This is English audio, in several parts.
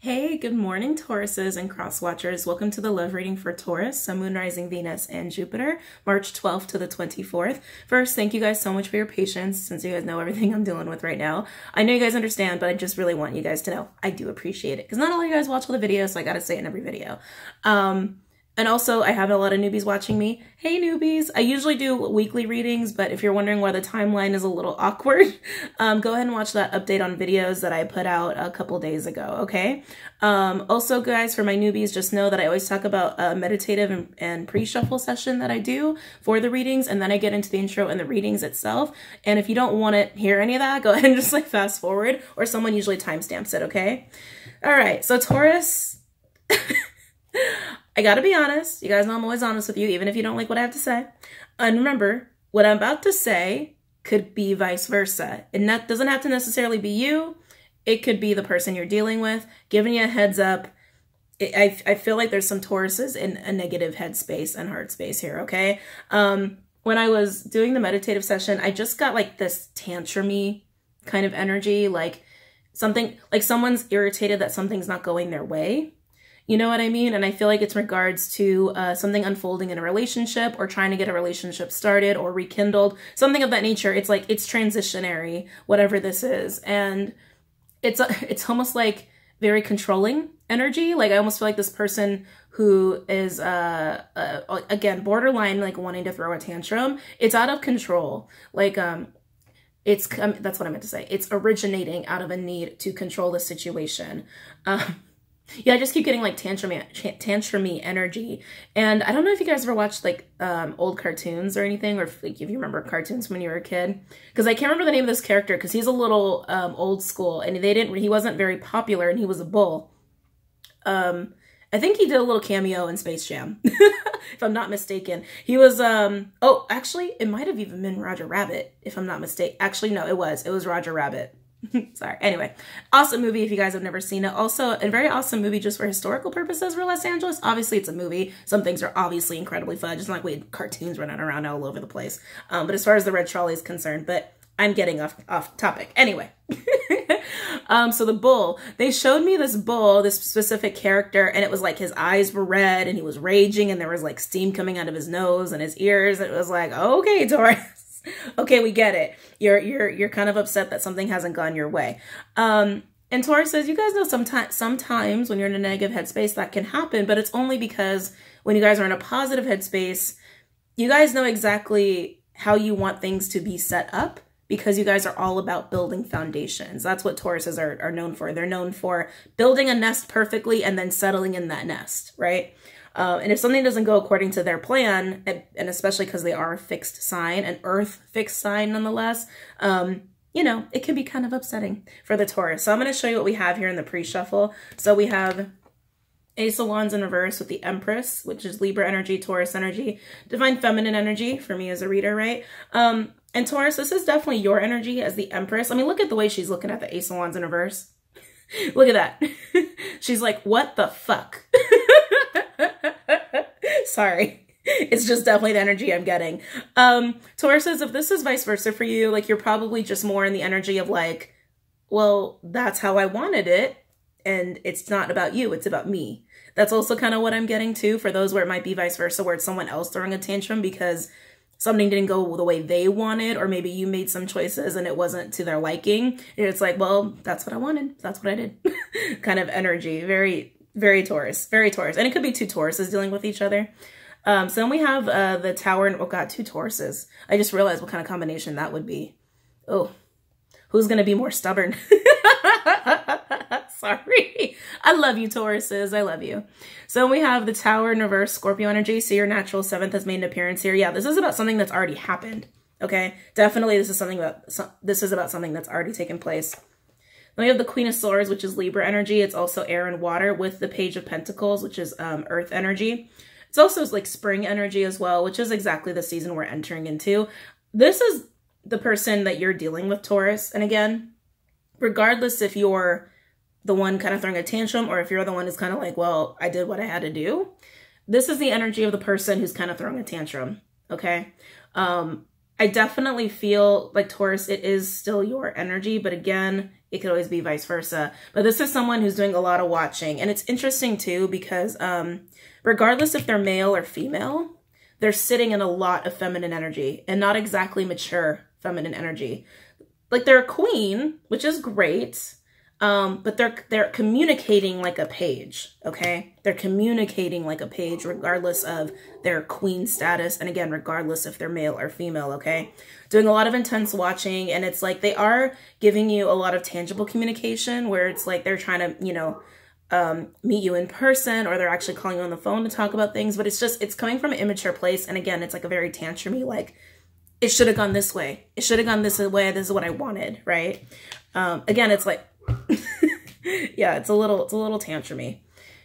Hey, good morning, Tauruses and cross watchers. Welcome to the love reading for Taurus, Sun, Moon, Rising, Venus, and Jupiter, March 12th to the 24th. First, thank you guys so much for your patience, since you guys know everything I'm dealing with right now. I know you guys understand, but I just really want you guys to know I do appreciate it, because not all of you guys watch all the videos, so I gotta say it in every video. And also, I have a lot of newbies watching me. Hey, newbies! I usually do weekly readings, but if you're wondering why the timeline is a little awkward, go ahead and watch that update on videos that I put out a couple days ago, okay? Also, guys, for my newbies, just know that I always talk about a meditative and pre-shuffle session that I do for the readings, and then I get into the intro and the readings itself. And if you don't want to hear any of that, go ahead and just fast forward, or someone usually timestamps it, okay? All right, so Taurus... I gotta be honest. You guys know I'm always honest with you, even if you don't like what I have to say. And remember, what I'm about to say could be vice versa. And that doesn't have to necessarily be you. It could be the person you're dealing with. Giving you a heads up. I feel like there's some Tauruses in a negative headspace and heart space here, okay? When I was doing the meditative session, I just got this tantrum-y kind of energy, like someone's irritated that something's not going their way. You know what I mean? And I feel like it's in regards to something unfolding in a relationship, or trying to get a relationship started or rekindled, something of that nature. It's it's transitionary, whatever this is. And it's almost like very controlling energy. I almost feel like this person who is, again, borderline, wanting to throw a tantrum, it's out of control. That's what I meant to say. It's originating out of a need to control the situation. Yeah, I just keep getting tantrum-y energy. And I don't know if you guys ever watched old cartoons or anything, or if you remember cartoons when you were a kid. Because I can't remember the name of this character, because he's a little old school, and he wasn't very popular, and he was a bull. I think he did a little cameo in Space Jam, if I'm not mistaken. He was, oh, actually, it might have even been Roger Rabbit, if I'm not mistaken. Actually, no, it was Roger Rabbit. Sorry. Anyway, awesome movie if you guys have never seen it. Also, a very awesome movie just for historical purposes for Los Angeles. Obviously, it's a movie. Some things are obviously incredibly fun. Just like we had cartoons running around all over the place. But as far as the red trolley is concerned, but I'm getting off topic. Anyway. So the bull, they showed me this bull, this specific character, and it was his eyes were red and he was raging, and there was steam coming out of his nose and his ears. It was okay, Taurus. Okay, we get it. You're kind of upset that something hasn't gone your way. And Taurus says, you guys know sometimes when you're in a negative headspace that can happen, but it's only because when you guys are in a positive headspace, you guys know exactly how you want things to be set up, because you guys are all about building foundations. That's what Tauruses are known for. They're known for building a nest perfectly and then settling in that nest, right? And if something doesn't go according to their plan, and especially because they are a fixed sign, an earth fixed sign nonetheless, you know, it can be kind of upsetting for the Taurus. So I'm going to show you what we have here in the pre-shuffle. So we have Ace of Wands in reverse with the Empress, which is Libra energy, Taurus energy, divine feminine energy for me as a reader, right? And Taurus, this is definitely your energy as the Empress. I mean, look at the way she's looking at the Ace of Wands in reverse. Look at that. She's like, what the fuck? Sorry. It's just definitely the energy I'm getting. Taurus says, if this is vice versa for you, you're probably just more in the energy of well, that's how I wanted it, and it's not about you, it's about me. That's also kind of what I'm getting too, for those where it might be vice versa, where it's someone else throwing a tantrum because something didn't go the way they wanted, or maybe you made some choices and it wasn't to their liking. And it's well, that's what I wanted. That's what I did. Kind of energy. Very, very Taurus. Very Taurus. And it could be two Tauruses dealing with each other. So then we have the Tower. Oh God, two Tauruses. I just realized what kind of combination that would be. Oh, who's going to be more stubborn? Sorry. I love you, Tauruses. I love you. So we have the Tower in reverse, Scorpio energy. So your natural seventh has made an appearance here. Yeah, this is about something that's already happened. Okay, definitely this is about something that's already taken place. Then we have the Queen of Swords, which is Libra energy. It's also air and water, with the Page of Pentacles, which is earth energy. It's also spring energy as well, which is exactly the season we're entering into. This is the person that you're dealing with, Taurus. And again, regardless if you're the one kind of throwing a tantrum, or if you're the one who's kind of well, I did what I had to do, this is the energy of the person who's kind of throwing a tantrum, okay? I definitely feel like, Taurus, it is still your energy, but again, It could always be vice versa. But this is someone who's doing a lot of watching. And it's interesting too because regardless if they're male or female, they're sitting in a lot of feminine energy and not exactly mature feminine energy. Like they're a queen, which is great. But they're communicating like a page, okay? They're communicating like a page regardless of their queen status. And again, regardless if they're male or female, okay? Doing a lot of intense watching, and it's like they are giving you a lot of tangible communication where it's like they're trying to, you know, meet you in person, or they're actually calling you on the phone to talk about things. But it's just, it's coming from an immature place. And again, it's like a very tantrumy, like, it should have gone this way. It should have gone this way. This is what I wanted, right? Again, it's like, yeah, it's a little tantrumy.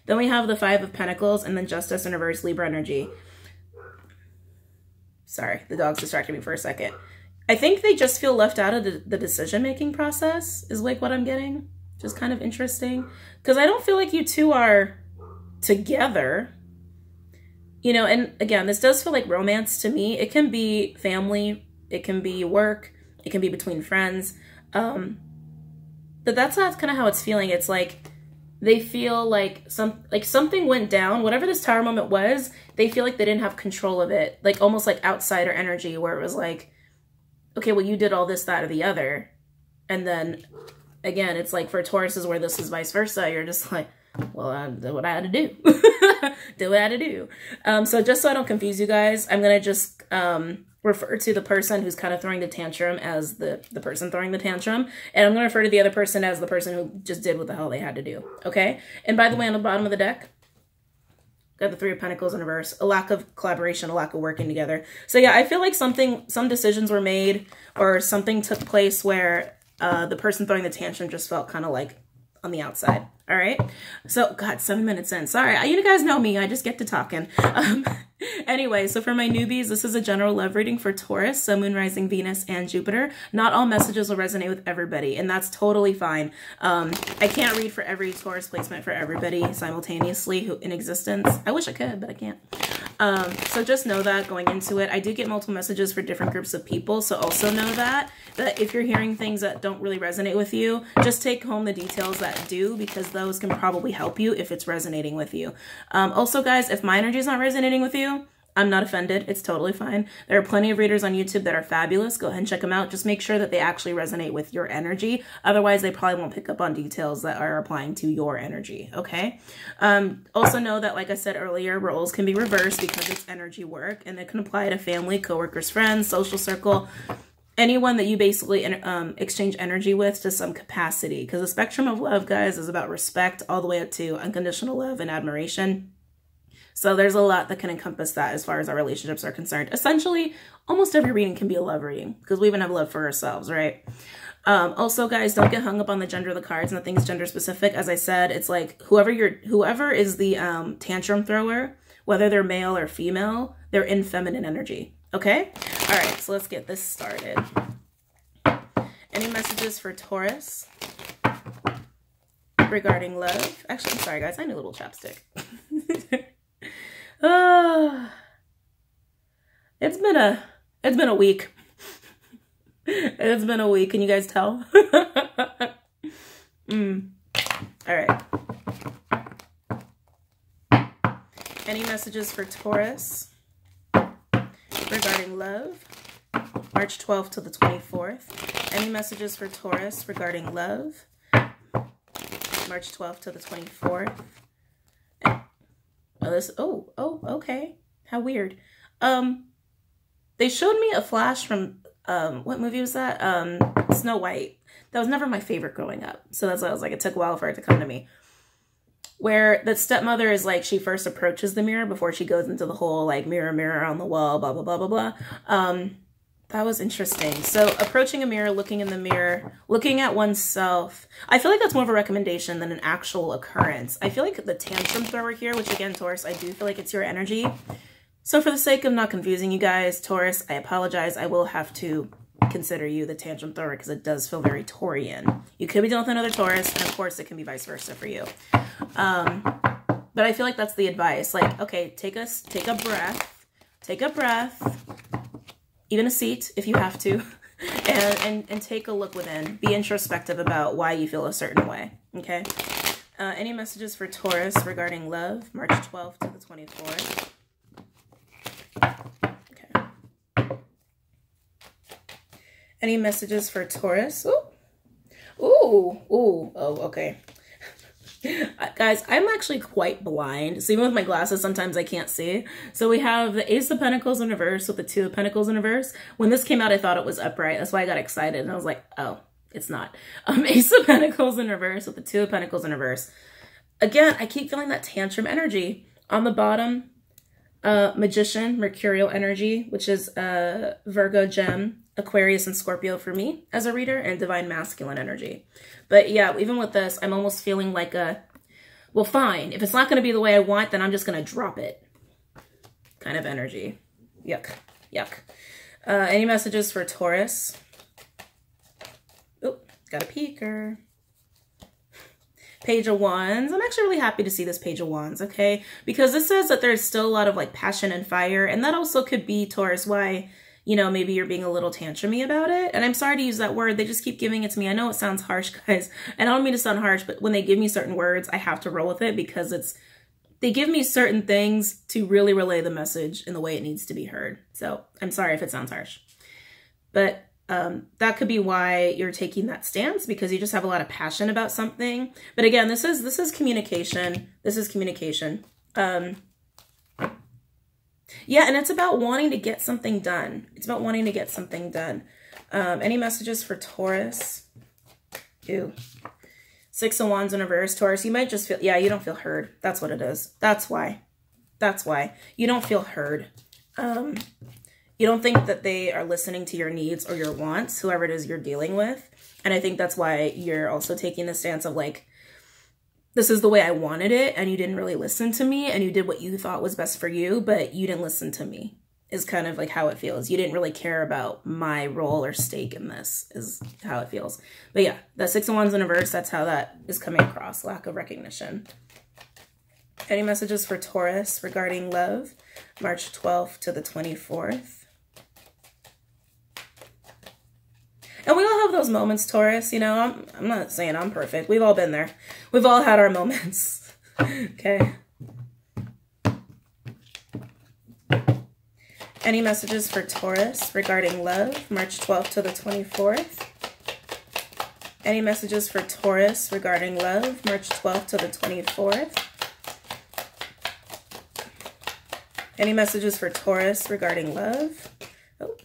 Then we have the Five of Pentacles and then Justice in reverse, Libra energy. Sorry, the dog's distracted me for a second. I think they just feel left out of the decision-making process is like what I'm getting. Just kind of interesting. Because I don't feel like you two are together. You know, and again, this does feel like romance to me. It can be family. It can be work. It can be between friends. But that's kind of how it's feeling. It's like they feel like something went down. Whatever this Tower moment was, they feel like they didn't have control of it. Like almost like outsider energy where it was like, okay, well, you did all this, that, or the other. And then, again, it's like for Tauruses where this is vice versa, you're just like, well, I did what I had to do. Did what I had to do. So just so I don't confuse you guys, I'm going to just refer to the person who's kind of throwing the tantrum as the person throwing the tantrum. And I'm going to refer to the other person as the person who just did what the hell they had to do. Okay? And by the way, on the bottom of the deck, got the Three of Pentacles in reverse, a lack of collaboration, a lack of working together. So yeah, I feel like some decisions were made or something took place where the person throwing the tantrum just felt kind of like on the outside. All right. So God, 7 minutes in. Sorry. You guys know me. I just get to talking. Anyway, so for my newbies, this is a general love reading for Taurus, so Moon, Rising, Venus, and Jupiter. Not all messages will resonate with everybody, and that's totally fine. I can't read for every Taurus placement for everybody simultaneously who in existence. I wish I could, but I can't. So just know that going into it, I do get multiple messages for different groups of people. So also know that if you're hearing things that don't really resonate with you, just take home the details that do, because those can probably help you if it's resonating with you. Also guys, if my energy is not resonating with you, I'm not offended. It's totally fine. There are plenty of readers on YouTube that are fabulous. Go ahead and check them out. Just make sure that they actually resonate with your energy. Otherwise, they probably won't pick up on details that are applying to your energy, okay? Also know that, like I said earlier, roles can be reversed because it's energy work, and it can apply to family, coworkers, friends, social circle, anyone that you basically exchange energy with to some capacity. Because the spectrum of love, guys, is about respect all the way up to unconditional love and admiration. So there's a lot that can encompass that as far as our relationships are concerned. Essentially, almost every reading can be a love reading because we even have love for ourselves, right? Also, guys, don't get hung up on the gender of the cards. Nothing's gender specific. As I said, it's like whoever is the tantrum thrower, whether they're male or female, they're in feminine energy. Okay? All right, so let's get this started. Any messages for Taurus regarding love? Actually, I'm sorry, guys. I need a little chapstick. It's been a week. It's been a week. Can you guys tell? All right. Any messages for Taurus regarding love? March 12th to the 24th. Any messages for Taurus regarding love? March 12th to the 24th. Okay. How weird. They showed me a flash from, what movie was that? Snow White. That was never my favorite growing up. So that's why I was like, it took a while for it to come to me. Where the stepmother is like, she first approaches the mirror before she goes into the whole like mirror, mirror on the wall, blah, blah, blah, blah, blah. That was interesting. So approaching a mirror, looking in the mirror, looking at oneself. I feel like that's more of a recommendation than an actual occurrence. I feel like the tantrum thrower here, which again, Taurus, I do feel like it's your energy. So for the sake of not confusing you guys, Taurus, I apologize. I will have to consider you the tantrum thrower because it does feel very Taurian. You could be dealing with another Taurus, and of course it can be vice versa for you. But I feel like that's the advice. Like, okay, take a breath, even a seat if you have to. And take a look within. Be introspective about why you feel a certain way, okay? Any messages for Taurus regarding love, March 12th to the 24th? Okay. Any messages for Taurus? Oh, okay. Guys, I'm actually quite blind. So even with my glasses, sometimes I can't see. So we have the Ace of Pentacles in reverse with the Two of Pentacles in reverse. When this came out, I thought it was upright. That's why I got excited. And I was like, oh, it's not. Ace of Pentacles in reverse with the Two of Pentacles in reverse. Again, I keep feeling that tantrum energy. On the bottom, Magician, Mercurial energy, which is Virgo, Gem, Aquarius, and Scorpio for me as a reader, and Divine Masculine energy. But yeah, even with this, I'm almost feeling like well, fine. If it's not going to be the way I want, then I'm just going to drop it kind of energy. Yuck. Yuck. Any messages for Taurus? Oh, got a peeker. Page of Wands. I'm actually really happy to see this Page of Wands, okay? Because this says that there's still a lot of like passion and fire, and that also could be, Taurus, why, you know, maybe you're being a little tantrumy about it. And I'm sorry to use that word. They just keep giving it to me. I know it sounds harsh, guys, and I don't mean to sound harsh, but when they give me certain words, I have to roll with it because they give me certain things to really relay the message in the way it needs to be heard. So I'm sorry if it sounds harsh, but that could be why you're taking that stance, because you just have a lot of passion about something. But again, this is communication. This is communication. Yeah, and it's about wanting to get something done. It's about wanting to get something done. Any messages for Taurus? Ew. Six of Wands in reverse. Taurus, you might just feel, yeah, you don't feel heard. That's what it is. That's why. That's why. You don't feel heard. You don't think that they are listening to your needs or your wants, whoever it is you're dealing with. And I think that's why you're also taking the stance of like, this is the way I wanted it, and you didn't really listen to me, and you did what you thought was best for you, but you didn't listen to me, is kind of like how it feels. You didn't really care about my role or stake in this, is how it feels. But yeah, the Six of Wands in reverse, that's how that is coming across, lack of recognition. Any messages for Taurus regarding love, March 12th to the 24th? And we all have those moments, Taurus. You know, I'm not saying I'm perfect. We've all been there. We've all had our moments. Okay. Any messages for Taurus regarding love, March 12th to the 24th? Any messages for Taurus regarding love, March 12th to the 24th? Any messages for Taurus regarding love? Oh.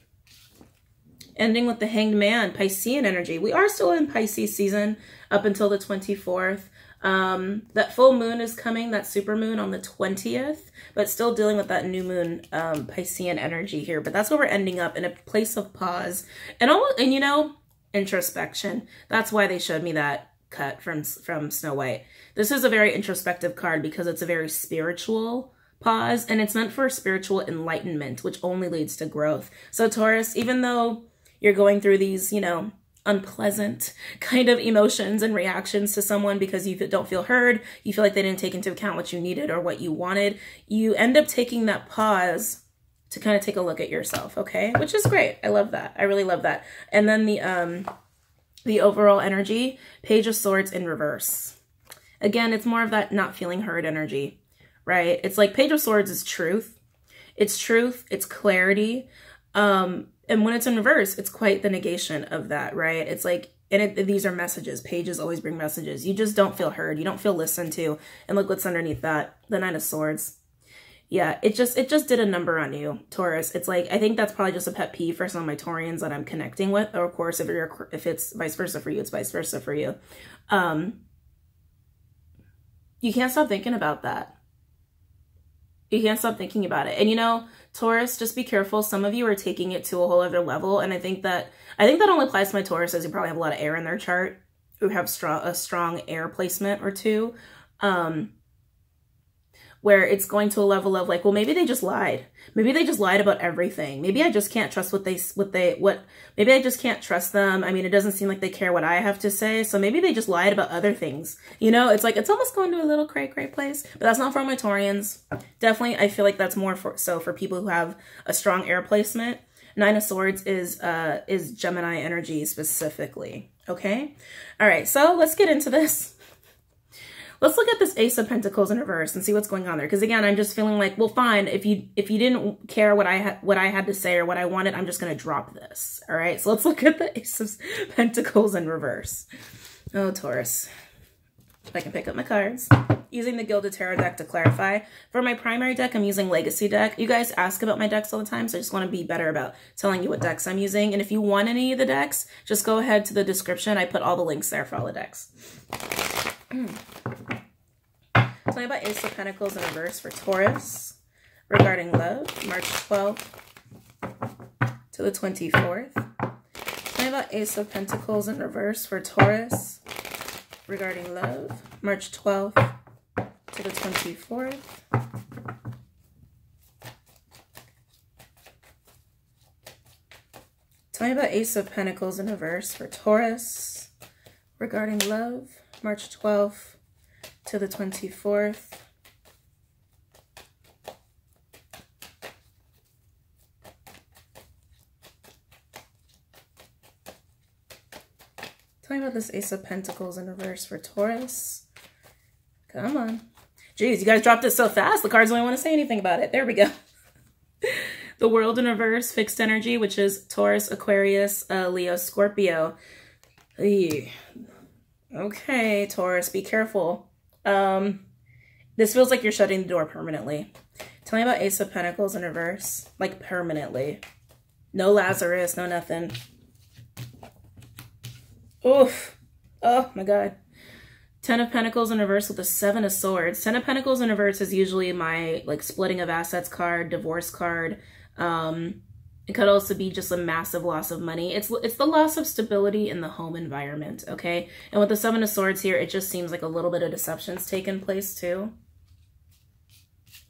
Ending with the Hanged Man, Piscean energy. We are still in Pisces season up until the 24th. That full moon is coming, that super moon on the 20th, but still dealing with that new moon Piscean energy here. But that's where we're ending up, in a place of pause and you know, introspection. That's why they showed me that cut from Snow White. This is a very introspective card because it's a very spiritual pause, and it's meant for spiritual enlightenment, which only leads to growth. So Taurus, even though you're going through these, you know, unpleasant kind of emotions and reactions to someone because you don't feel heard, you feel like they didn't take into account what you needed or what you wanted, you end up taking that pause to kind of take a look at yourself, okay? Which is great. I love that. I really love that. And then the overall energy, Page of Swords in reverse. Again, it's more of that not feeling heard energy, right? It's like Page of Swords is truth. It's truth. It's clarity. And when it's in reverse, it's quite the negation of that, right? It's like, and these are messages. Pages always bring messages. You just don't feel heard. You don't feel listened to. And look what's underneath that, the Nine of Swords. Yeah, it just did a number on you, Taurus. It's like, I think that's probably just a pet peeve for some of my Taurians that I'm connecting with. Or of course, if it's vice versa for you, it's vice versa for you. You can't stop thinking about that. You can't stop thinking about it. And you know, Taurus, just be careful. Some of you are taking it to a whole other level. And I think that only applies to my Tauruses who probably have a lot of air in their chart, who have a strong air placement or two. Where it's going to a level of like, well, maybe they just lied. Maybe they just lied about everything. Maybe I just can't trust maybe I just can't trust them. I mean, it doesn't seem like they care what I have to say. So maybe they just lied about other things. You know, it's like, it's almost going to a little cray place, but that's not for my Taurians. Definitely, I feel like that's more for people who have a strong air placement. Nine of Swords is Gemini energy specifically. Okay. All right. So let's get into this. Let's look at this Ace of Pentacles in reverse and see what's going on there. Because again, I'm just feeling like, well, fine. If you didn't care what I had to say or what I wanted, I'm just going to drop this. All right. So let's look at the Ace of Pentacles in reverse. Oh, Taurus. If I can pick up my cards. Using the Gilded Tarot deck to clarify. For my primary deck, I'm using Legacy deck. You guys ask about my decks all the time, so I just want to be better about telling you what decks I'm using. And if you want any of the decks, just go ahead to the description. I put all the links there for all the decks. Tell me about Ace of Pentacles in reverse for Taurus regarding love, March 12th to the 24th. Tell me about Ace of Pentacles in reverse for Taurus regarding love, March 12th to the 24th. Tell me about Ace of Pentacles in reverse for Taurus regarding love, March 12th to the 24th. Tell me about this Ace of Pentacles in reverse for Taurus. Come on. Jeez, you guys dropped it so fast. The cards don't even want to say anything about it. There we go. The World in reverse, fixed energy, which is Taurus, Aquarius, Leo, Scorpio. Eey. Okay, Taurus, be careful. This feels like you're shutting the door permanently. Tell me about Ace of Pentacles in reverse, like permanently. No Lazarus, no nothing. Oof. Oh my God. Ten of Pentacles in reverse with the Seven of Swords. Ten of Pentacles in reverse is usually my like splitting of assets card, divorce card. It could also be just a massive loss of money. It's the loss of stability in the home environment, okay? And with the Seven of Swords here, it just seems like a little bit of deception's taken place too.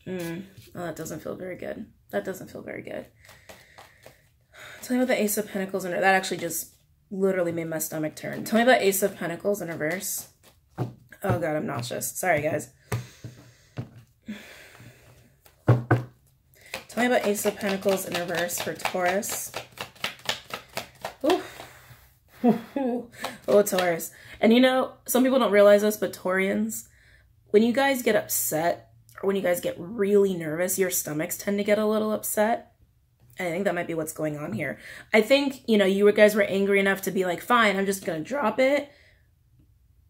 Oh, that doesn't feel very good. That doesn't feel very good. Tell me about the Ace of Pentacles in reverse. That actually just literally made my stomach turn. Tell me about Ace of Pentacles in reverse. Oh God, I'm nauseous. Sorry, guys. Tell me about Ace of Pentacles in reverse for Taurus. Ooh. Oh, Taurus. And you know, some people don't realize this, but Taurians, when you guys get upset or when you guys get really nervous, your stomachs tend to get a little upset. I think that might be what's going on here. I think, you know, you guys were angry enough to be like, fine, I'm just going to drop it.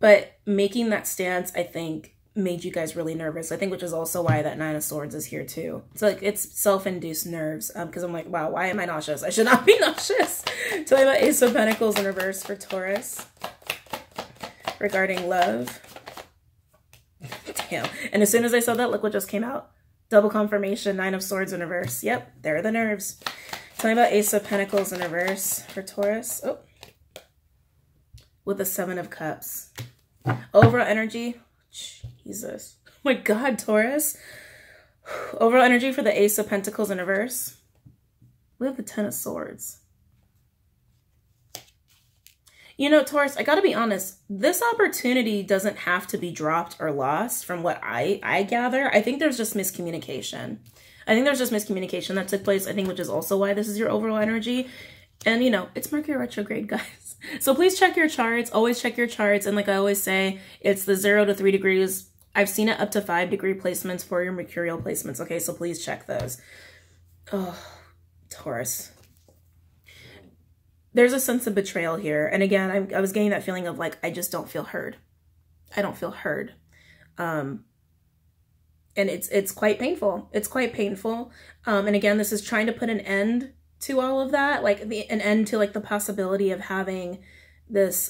But making that stance, I think, made you guys really nervous. I think, which is also why that Nine of Swords is here too. It's like, it's self-induced nerves. Because I'm like, wow, why am I nauseous? I should not be nauseous. Tell me about Ace of Pentacles in reverse for Taurus regarding love. Damn. And as soon as I saw that, look what just came out. Double confirmation, Nine of Swords in reverse. Yep, there are the nerves. Tell me about Ace of Pentacles in reverse for Taurus. Oh. With the Seven of Cups. Overall energy. Jesus. Oh my God, Taurus. Overall energy for the Ace of Pentacles in reverse. We have the Ten of Swords. You know, Taurus, I gotta be honest. This opportunity doesn't have to be dropped or lost from what I gather. I think there's just miscommunication. I think there's just miscommunication that took place, I think, which is also why this is your overall energy. And, you know, it's Mercury retrograde, guys. So please check your charts. Always check your charts. And like I always say, it's the 0 to 3 degrees. I've seen it up to 5-degree placements for your mercurial placements. Okay, so please check those. Oh, Taurus. There's a sense of betrayal here. And again, I was getting that feeling of like, I just don't feel heard. I don't feel heard. And it's quite painful. It's quite painful. And again, this is trying to put an end to all of that, like an end to like the possibility of having this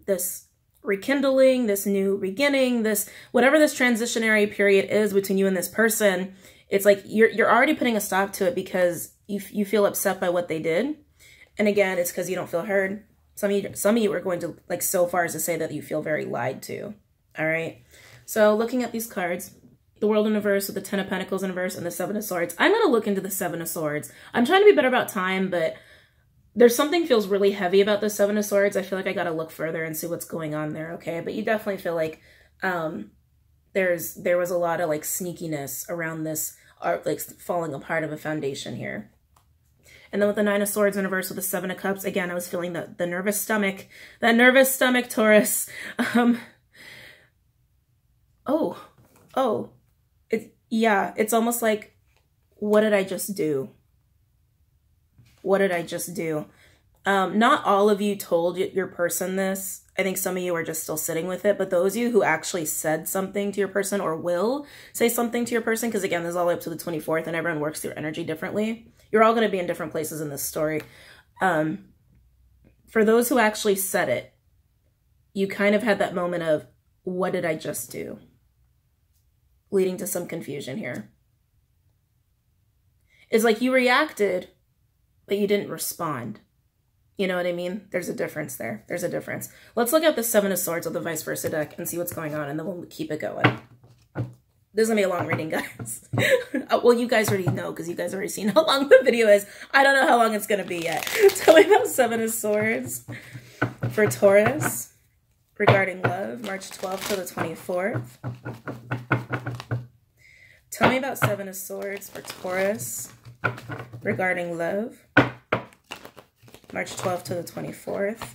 this rekindling, this new beginning, this whatever this transitionary period is between you and this person. It's like you're already putting a stop to it because you feel upset by what they did. And again, it's because you don't feel heard. Some of you are going to like so far as to say that you feel very lied to. All right. So looking at these cards, the World in reverse with the Ten of Pentacles in reverse and the Seven of Swords. I'm going to look into the Seven of Swords. I'm trying to be better about time, but there's something feels really heavy about the Seven of Swords. I feel like I got to look further and see what's going on there. Okay. But you definitely feel like, there was a lot of like sneakiness around this art, like falling apart of a foundation here. And then with the Nine of Swords in reverse with the Seven of Cups, again, I was feeling the nervous stomach. That nervous stomach, Taurus. It's almost like, what did I just do? What did I just do? Not all of you told your person this. I think some of you are just still sitting with it, but those of you who actually said something to your person or will say something to your person, because again, this is all the way up to the 24th and everyone works through energy differently. You're all going to be in different places in this story. For those who actually said it, you kind of had that moment of, what did I just do? Leading to some confusion here. It's like you reacted, but you didn't respond. You know what I mean? There's a difference there. There's a difference. Let's look at the Seven of Swords with the vice versa deck and see what's going on, and then we'll keep it going. This is going to be a long reading, guys. Well, you guys already know because you guys already seen how long the video is. I don't know how long it's going to be yet. Tell me about Seven of Swords for Taurus regarding love, March 12th to the 24th. Tell me about Seven of Swords for Taurus regarding love, March 12th to the 24th.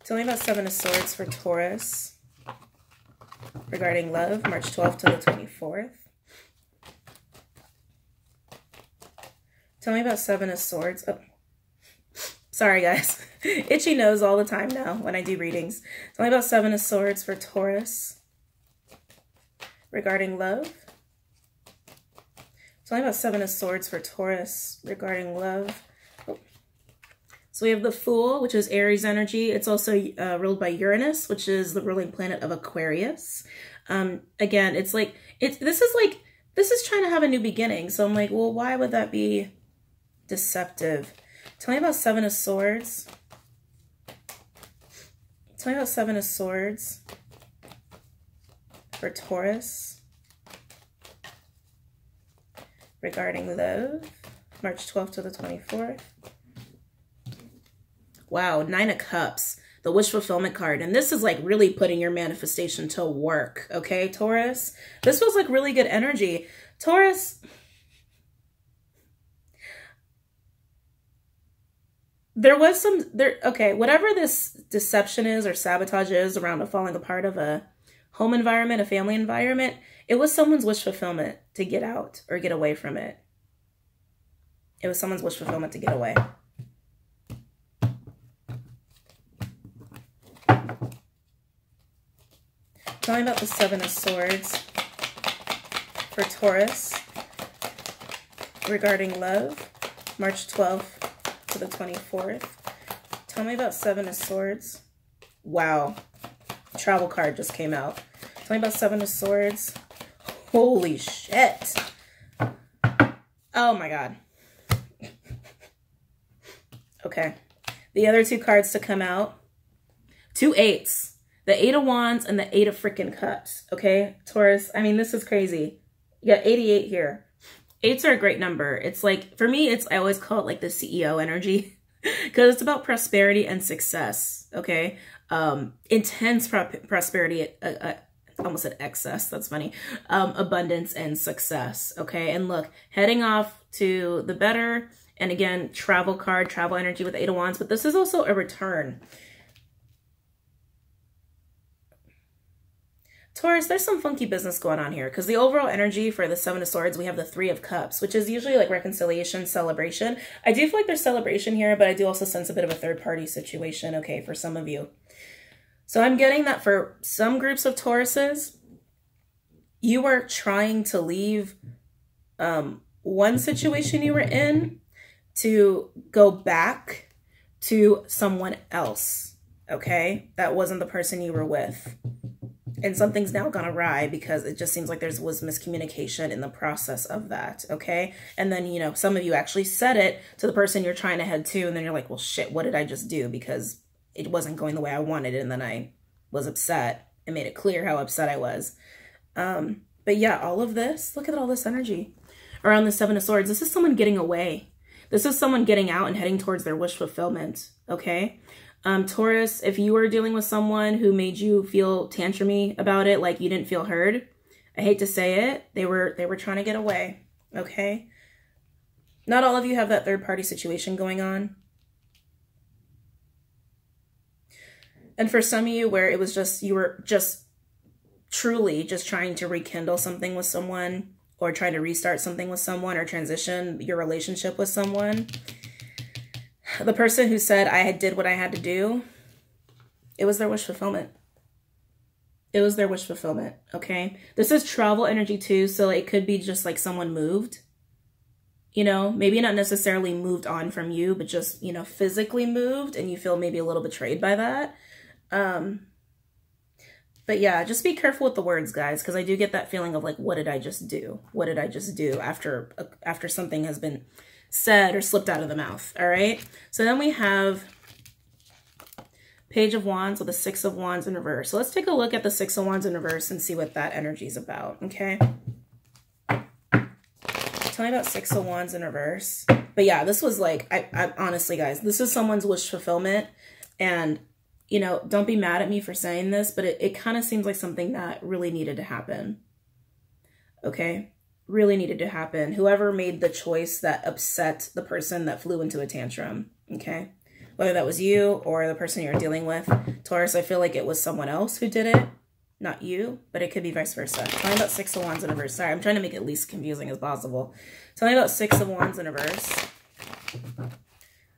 Tell me about Seven of Swords for Taurus regarding love, March 12th to the 24th. Tell me about Seven of Swords. Oh, sorry, guys. Itchy nose all the time now when I do readings. Tell me about Seven of Swords for Taurus regarding love. Tell me about Seven of Swords for Taurus regarding love. Oh. So we have the Fool, which is Aries energy. It's also ruled by Uranus, which is the ruling planet of Aquarius. Again, it's like, this is trying to have a new beginning. So I'm like, well, why would that be deceptive? Tell me about Seven of Swords. Tell me about Seven of Swords for Taurus regarding love, March 12th to the 24th. Wow, Nine of Cups, the wish fulfillment card. And this is like really putting your manifestation to work, okay, Taurus? This feels like really good energy. Taurus, okay, whatever this deception is or sabotage is around a falling apart of a home environment, a family environment, it was someone's wish fulfillment to get out or get away from it. It was someone's wish fulfillment to get away. Tell me about the Seven of Swords for Taurus regarding love, March 12th to the 24th. Tell me about Seven of Swords. Wow. Travel card just came out. Tell me about Seven of Swords. Holy shit. Oh my God. Okay. The other two cards to come out. Two eights. The Eight of Wands and the Eight of freaking Cups. Okay, Taurus. I mean, this is crazy. You got 88 here. Eights are a great number. It's like, for me, I always call it like the CEO energy because it's about prosperity and success. Okay. Intense prosperity, almost said excess, that's funny, abundance and success, okay? And look, heading off to the better, and again, travel card, travel energy with the Eight of Wands, but this is also a return. Taurus, there's some funky business going on here because the overall energy for the Seven of Swords, we have the Three of Cups, which is usually like reconciliation, celebration. I do feel like there's celebration here, but I do also sense a bit of a third-party situation, okay, for some of you. So I'm getting that for some groups of Tauruses, you were trying to leave one situation you were in to go back to someone else, okay? That wasn't the person you were with. And something's now gone awry because it just seems like there was miscommunication in the process of that, okay? And then, you know, some of you actually said it to the person you're trying to head to, and then you're like, well, shit, what did I just do? Because it wasn't going the way I wanted it, and then I was upset and made it clear how upset I was. But yeah, all of this, look at all this energy around the Seven of Swords. This is someone getting away. This is someone getting out and heading towards their wish fulfillment, okay? Taurus, if you were dealing with someone who made you feel tantrumy about it, like you didn't feel heard, I hate to say it, they were trying to get away, okay? Not all of you have that third party situation going on. And for some of you where it was just, you were just truly just trying to rekindle something with someone, or trying to restart something with someone, or transition your relationship with someone. The person who said, I did what I had to do, it was their wish fulfillment. It was their wish fulfillment, okay? This is travel energy too, so it could be just like someone moved. You know, maybe not necessarily moved on from you, but just, you know, physically moved, and you feel maybe a little betrayed by that. But yeah, just be careful with the words, guys, because I do get that feeling of like, what did I just do? What did I just do after something has been said or slipped out of the mouth? All right. So then we have Page of Wands with the Six of Wands in reverse. So let's take a look at the Six of Wands in reverse and see what that energy is about. Okay. Tell me about Six of Wands in reverse. But yeah, this was like, I honestly, guys, this is someone's wish fulfillment. And you know, don't be mad at me for saying this, but it kind of seems like something that really needed to happen. Okay? Really needed to happen. Whoever made the choice that upset the person that flew into a tantrum. Okay? Whether that was you or the person you're dealing with. Taurus, I feel like it was someone else who did it. Not you, but it could be vice versa. Tell me about Six of Wands in reverse. Sorry, I'm trying to make it least confusing as possible. Tell me about Six of Wands in reverse.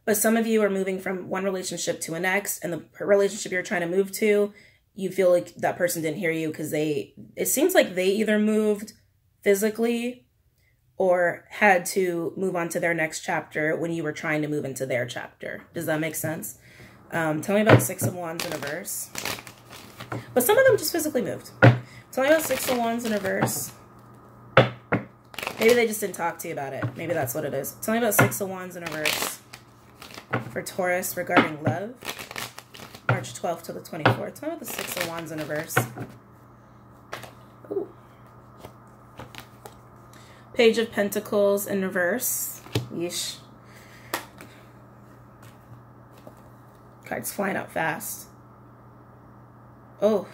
But some of you are moving from one relationship to a next, and the relationship you're trying to move to, you feel like that person didn't hear you because it seems like they either moved physically or had to move on to their next chapter when you were trying to move into their chapter. Does that make sense? Tell me about Six of Wands in reverse. But some of them just physically moved. Tell me about Six of Wands in reverse. Maybe they just didn't talk to you about it. Maybe that's what it is. Tell me about Six of Wands in reverse. For Taurus regarding love, March 12th to the 24th. Tell me about the Six of Wands in reverse. Ooh. Page of Pentacles in reverse. Yeesh. Cards flying out fast. Oh.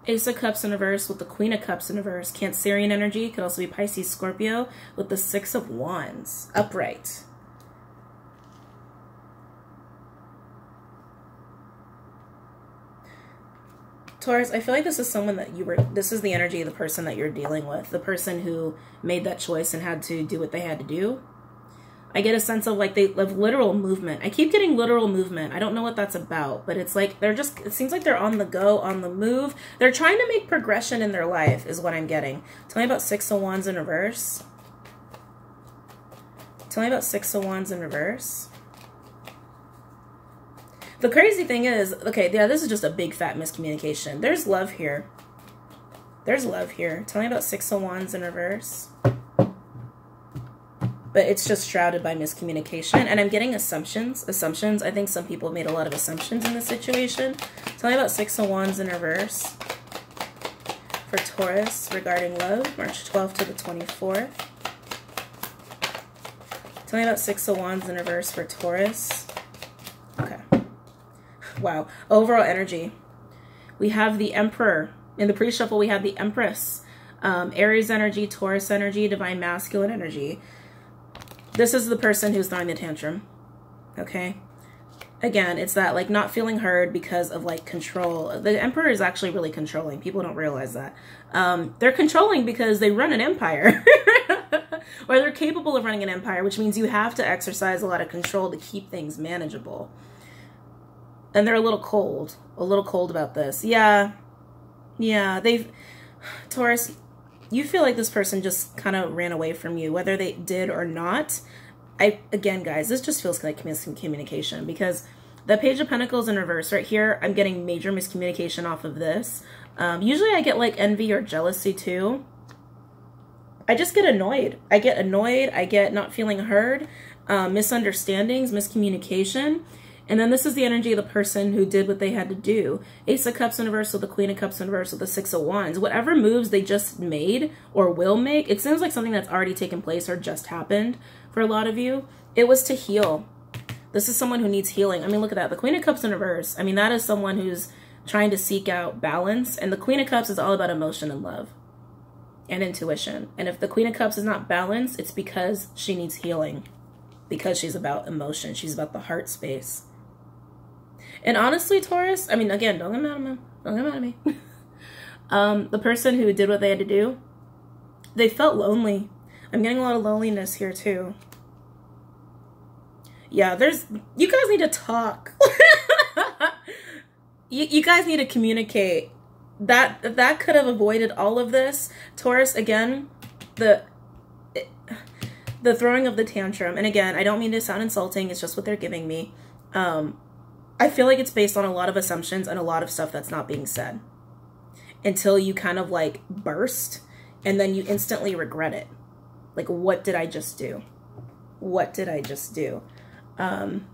Ace of Cups in reverse with the Queen of Cups in reverse. Cancerian energy. Could also be Pisces, Scorpio with the Six of Wands. Upright. Taurus, I feel like this is someone that this is the energy of the person that you're dealing with. The person who made that choice and had to do what they had to do. I get a sense of like of literal movement. I keep getting literal movement. I don't know what that's about, but it's like it seems like they're on the go, on the move. They're trying to make progression in their life is what I'm getting. Tell me about Six of Wands in reverse. Tell me about Six of Wands in reverse. The crazy thing is, okay, yeah, this is just a big fat miscommunication. There's love here. There's love here. Tell me about Six of Wands in reverse. But it's just shrouded by miscommunication. And I'm getting assumptions. Assumptions. I think some people have made a lot of assumptions in this situation. Tell me about Six of Wands in reverse. For Taurus regarding love, March 12th to the 24th. Tell me about Six of Wands in reverse for Taurus. Okay. Wow. Overall energy. We have the Emperor. In the pre-shuffle, we have the Empress. Aries energy, Taurus energy, Divine Masculine energy. This is the person who's throwing the tantrum. Okay? Again, it's that like not feeling heard because of like control. The Emperor is actually really controlling. People don't realize that. They're controlling because they run an empire. Or they're capable of running an empire, which means you have to exercise a lot of control to keep things manageable. And they're a little cold about this. Yeah, Taurus, you feel like this person just kind of ran away from you, whether they did or not. Again, guys, this just feels like miscommunication because the Page of Pentacles in reverse right here, I'm getting major miscommunication off of this. Usually I get like envy or jealousy too. I just get annoyed. I get not feeling heard, misunderstandings, miscommunication. And then this is the energy of the person who did what they had to do. Ace of Cups in reverse with the Queen of Cups in reverse with the Six of Wands. Whatever moves they just made or will make, it seems like something that's already taken place or just happened for a lot of you. It was to heal. This is someone who needs healing. I mean, look at that. The Queen of Cups in reverse. I mean, that is someone who's trying to seek out balance. And the Queen of Cups is all about emotion and love. and intuition. And if the Queen of Cups is not balanced, it's because she needs healing, because she's about emotion. She's about the heart space. And honestly, Taurus, I mean, again, don't get mad at me. Don't get mad at me. The person who did what they had to do, they felt lonely. I'm getting a lot of loneliness here too. Yeah, you guys need to talk. you guys need to communicate. That could have avoided all of this. Taurus, again, the throwing of the tantrum. And again, I don't mean to sound insulting. It's just what they're giving me. I feel like it's based on a lot of assumptions and a lot of stuff that's not being said until you kind of like burst, and then you instantly regret it. Like, what did I just do? What did I just do? And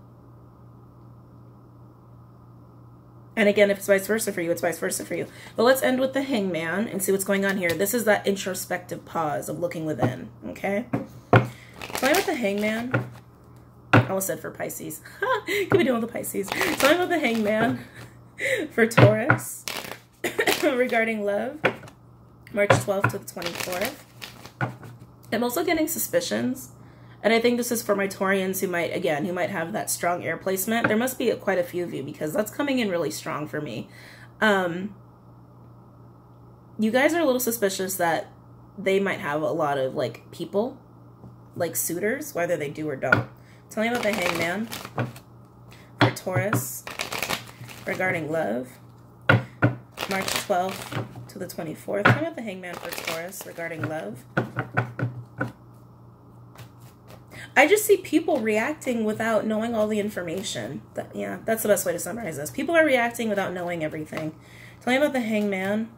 again, if it's vice versa for you, it's vice versa for you. But let's end with the Hangman and see what's going on here. This is that introspective pause of looking within, okay? Tell me about the Hangman. I almost said for Pisces. Could be doing with the Pisces. Tell me about the Hangman for Taurus regarding love, March 12th to the 24th. I'm also getting suspicions. And I think this is for my Taurians who might have that strong air placement. There must be quite a few of you because that's coming in really strong for me. You guys are a little suspicious that they might have a lot of like people, like suitors, whether they do or don't. Tell me about the Hangman for Taurus regarding love, March 12th to the 24th. Tell me about the Hangman for Taurus regarding love. I just see people reacting without knowing all the information. Yeah, that's the best way to summarize this. People are reacting without knowing everything. Tell me about the Hangman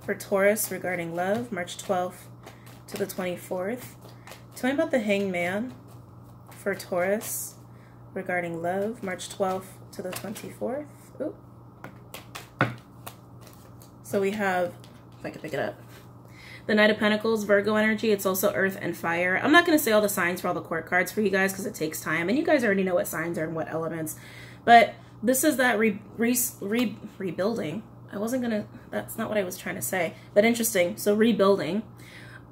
for Taurus regarding love, March 12th to the 24th. Tell me about the Hangman for Taurus regarding love, March 12th to the 24th. Ooh. So we have, if I can pick it up, the Knight of Pentacles, Virgo energy. It's also earth and fire. I'm not going to say all the signs for all the court cards for you guys because it takes time. And you guys already know what signs are and what elements. But this is that rebuilding. I wasn't going to, that's not what I was trying to say. But interesting. So rebuilding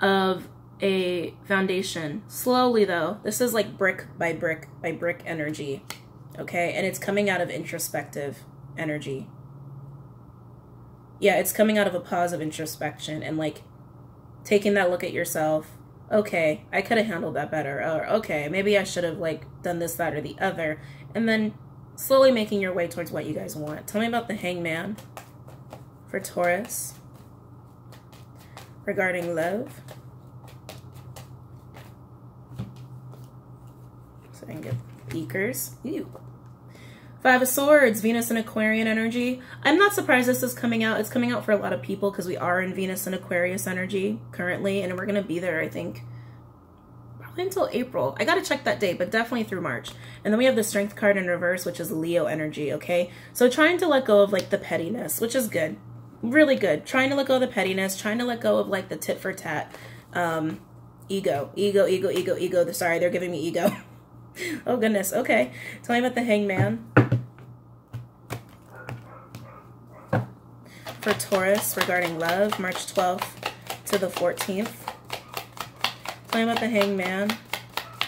of a foundation. Slowly though. This is like brick by brick by brick energy. Okay? And it's coming out of introspective energy. Yeah, it's coming out of a pause of introspection and like taking that look at yourself. Okay, I could have handled that better. Or okay, maybe I should have like done this, that, or the other. And then slowly making your way towards what you guys want. Tell me about the Hangman for Taurus regarding love. So I can get beakers. Ew. Five of Swords, Venus and Aquarian energy. I'm not surprised this is coming out. It's coming out for a lot of people because we are in Venus and Aquarius energy currently, and we're going to be there, I think, probably until April. I got to check that date, but definitely through March. And then we have the Strength card in reverse, which is Leo energy, okay? So trying to let go of, like, the pettiness, which is good. Really good. Trying to let go of the pettiness, trying to let go of, like, the tit for tat. Ego. Sorry, they're giving me ego. Oh, goodness. Okay. Tell me about the Hangman for Taurus regarding love, March 12th to the 14th. Tell me about the Hangman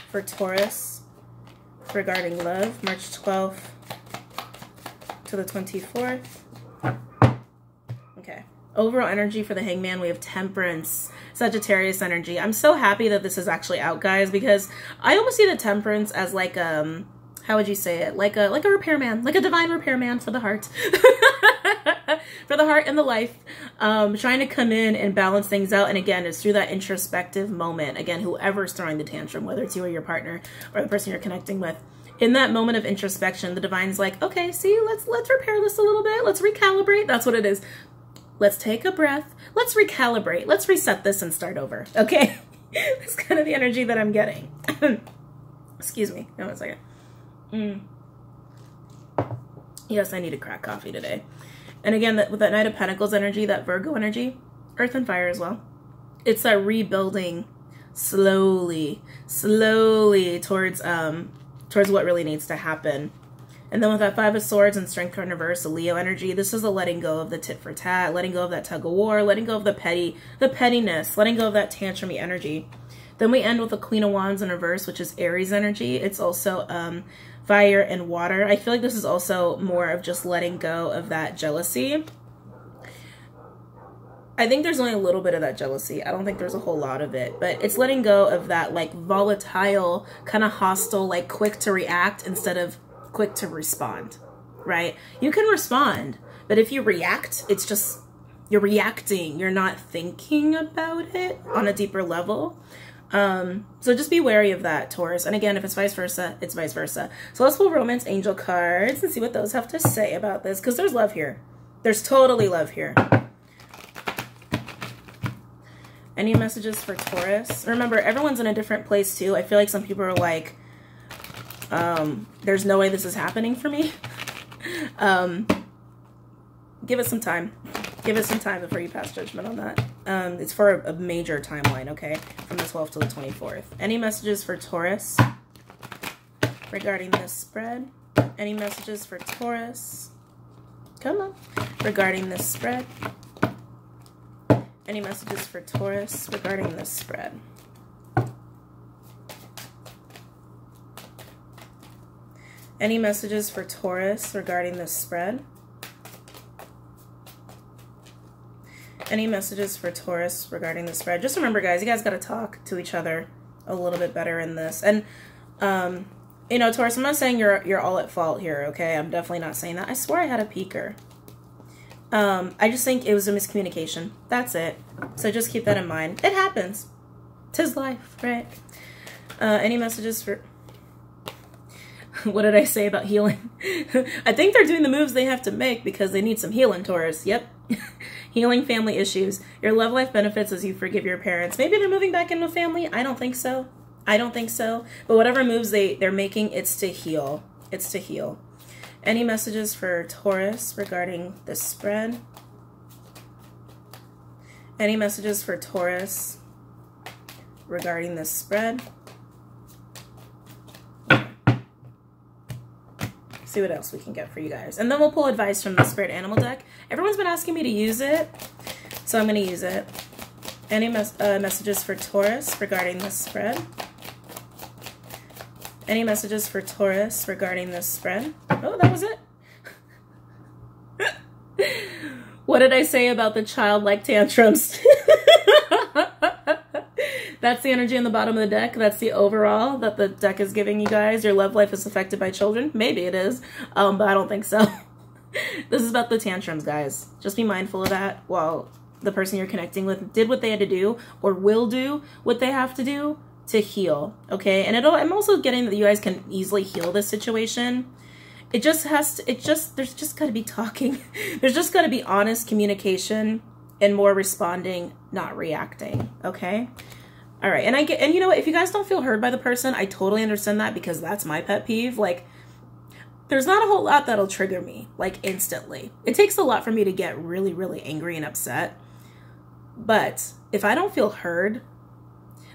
for Taurus regarding love, March 12th to the 24th. Okay. Overall energy for the Hangman, we have Temperance, Sagittarius energy. I'm so happy that this is actually out, guys, because I almost see the Temperance as like, how would you say it? Like a repairman, like a divine repairman for the heart. For the heart and the life, trying to come in and balance things out. And again, it's through that introspective moment. Again, whoever's throwing the tantrum, whether it's you or your partner or the person you're connecting with, in that moment of introspection, the divine's like, okay, see, let's repair this a little bit. Let's recalibrate. That's what it is. Let's take a breath. Let's recalibrate. Let's reset this and start over. Okay. That's kind of the energy that I'm getting. Excuse me. Hold on a second. Yes, I need a crack coffee today. And again, with that Knight of Pentacles energy, that Virgo energy, earth and fire as well. It's that rebuilding slowly towards what really needs to happen. And then with that Five of Swords and Strength card in reverse, the Leo energy, this is a letting go of the tit for tat, letting go of that tug of war, letting go of the pettiness, letting go of that tantrumy energy. Then we end with the Queen of Wands in reverse, which is Aries energy. It's also fire and water. I feel like this is also more of just letting go of that jealousy. I think there's only a little bit of that jealousy. I don't think there's a whole lot of it, but it's letting go of that like volatile, kind of hostile, like quick to react instead of quick to respond, right? You can respond, but if you react, it's just, you're reacting. You're not thinking about it on a deeper level. So just be wary of that, Taurus. And again, if it's vice versa, it's vice versa. So let's pull Romance Angel cards and see what those have to say about this, because there's love here. There's totally love here. Any messages for Taurus? Remember, everyone's in a different place too. I feel like some people are like, there's no way this is happening for me. Give it some time. Give it some time before you pass judgment on that. It's for a major timeline, okay? From the 12th to the 24th. Any messages for Taurus regarding this spread? Any messages for Taurus? Come on. Regarding this spread? Any messages for Taurus regarding this spread? Any messages for Taurus regarding this spread? Any messages for Taurus regarding the spread? Just remember, guys, you guys got to talk to each other a little bit better in this. And, you know, Taurus, I'm not saying you're all at fault here, okay? I'm definitely not saying that. I swear I had a peeker. I just think it was a miscommunication. That's it. So just keep that in mind. It happens. 'Tis life, right? Any messages for... What did I say about healing? I think they're doing the moves they have to make because they need some healing, Taurus. Yep. Healing family issues. Your love life benefits as you forgive your parents. Maybe they're moving back into a family. I don't think so. I don't think so. But whatever moves they're making, it's to heal. It's to heal. Any messages for Taurus regarding the spread? Any messages for Taurus regarding this spread? See what else we can get for you guys. And then we'll pull advice from the Spirit Animal deck. Everyone's been asking me to use it, so I'm going to use it. Any messages for Taurus regarding this spread? Any messages for Taurus regarding this spread? Oh, that was it. What did I say about the childlike tantrums? That's the energy on the bottom of the deck. That's the overall that the deck is giving you guys. Your love life is affected by children. Maybe it is, but I don't think so. This is about the tantrums, guys. Just be mindful of that while the person you're connecting with did what they had to do or will do what they have to do to heal, okay? And I'm also getting that you guys can easily heal this situation. It just has to, there's just got to be talking. There's just got to be honest communication and more responding, not reacting, okay? All right, and you know what, if you guys don't feel heard by the person, I totally understand that because that's my pet peeve. Like, there's not a whole lot that'll trigger me, like, instantly. It takes a lot for me to get really, really angry and upset. But if I don't feel heard,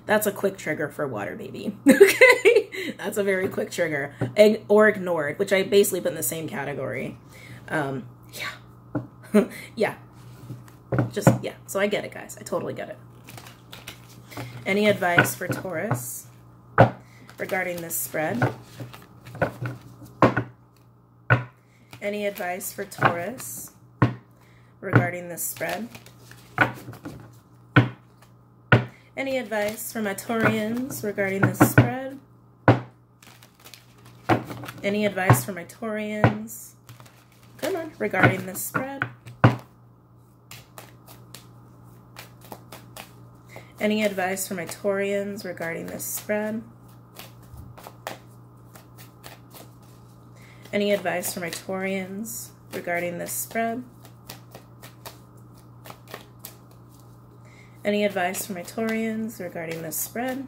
that's a quick trigger for WaterBaby, okay? That's a very quick trigger. Or ignored, which I basically put in the same category. Yeah. Yeah. Just, yeah. So I get it, guys. I totally get it. Any advice for Taurus regarding this spread? Any advice for Taurus regarding this spread? Any advice for my Taurians regarding this spread? Any advice for my Taurians? Come on, regarding this spread? Any advice for my Taurians regarding this spread? Any advice for my Taurians regarding this spread? Any advice for my Taurians regarding this spread?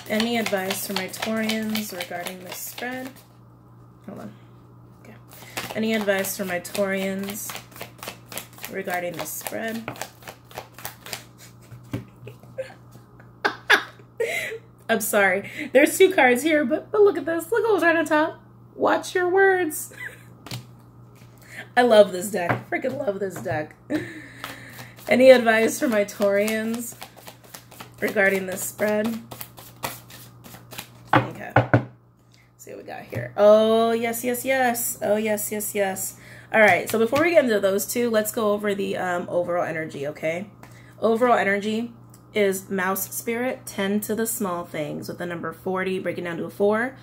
Any advice for my Taurians regarding this spread? Hold on. Okay. Any advice for my Taurians regarding this spread? I'm sorry. There's 2 cards here, but look at this. Look who's right on top. Watch your words. I love this deck. Freaking love this deck. Any advice for my Taurians regarding this spread? Okay. Let's see what we got here. Oh, yes, yes, yes. Oh, yes, yes, yes. All right. So before we get into those 2, let's go over the overall energy, okay? Overall energy is mouse spirit, tend to the small things, with the number 40 breaking down to a 4.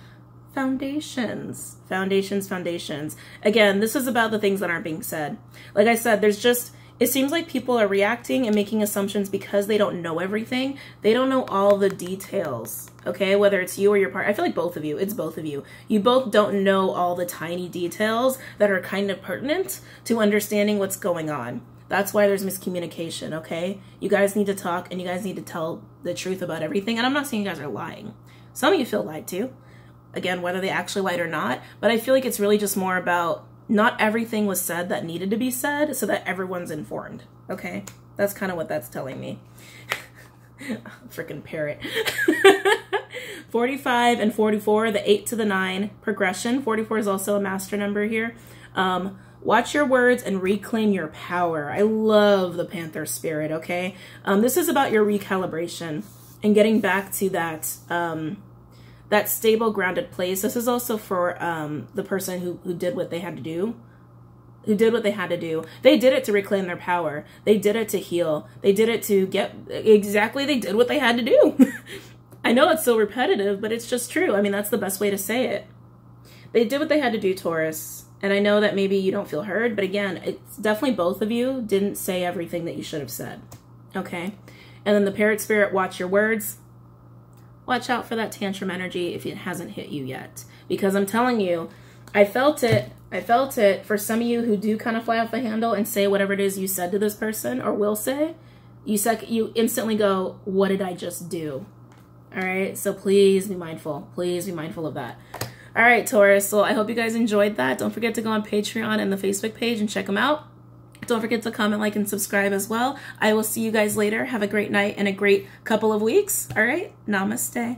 Foundations, foundations, foundations. Again, this is about the things that aren't being said. Like I said, there's just, it seems like people are reacting and making assumptions because they don't know everything. They don't know all the details, okay? Whether it's you or your partner. I feel like both of you. It's both of you. You both don't know all the tiny details that are kind of pertinent to understanding what's going on. That's why there's miscommunication, okay? You guys need to talk and you guys need to tell the truth about everything. And I'm not saying you guys are lying. Some of you feel lied to. Again, whether they actually lied or not. But I feel like it's really just more about not everything was said that needed to be said so that everyone's informed, okay? That's kind of what that's telling me. Freaking parrot. 45 and 44, the 8 to the 9 progression. 44 is also a master number here. Watch your words and reclaim your power. I love the Panther spirit, okay? This is about your recalibration and getting back to that that stable, grounded place. This is also for the person who did what they had to do. Who did what they had to do. They did it to reclaim their power. They did it to heal. They did it to get exactly, they did what they had to do. I know it's so repetitive, but it's just true. I mean, that's the best way to say it. They did what they had to do, Taurus. And I know that maybe you don't feel heard, but again, it's definitely both of you didn't say everything that you should have said. Okay? And then the parrot spirit, watch your words. Watch out for that tantrum energy if it hasn't hit you yet. Because I'm telling you, I felt it. I felt it for some of you who do kind of fly off the handle and say whatever it is you said to this person or will say. You instantly go, what did I just do? All right? So please be mindful. Please be mindful of that. All right, Taurus. So I hope you guys enjoyed that. Don't forget to go on Patreon and the Facebook page and check them out. Don't forget to comment, like, and subscribe as well. I will see you guys later. Have a great night and a great couple of weeks. All right? Namaste.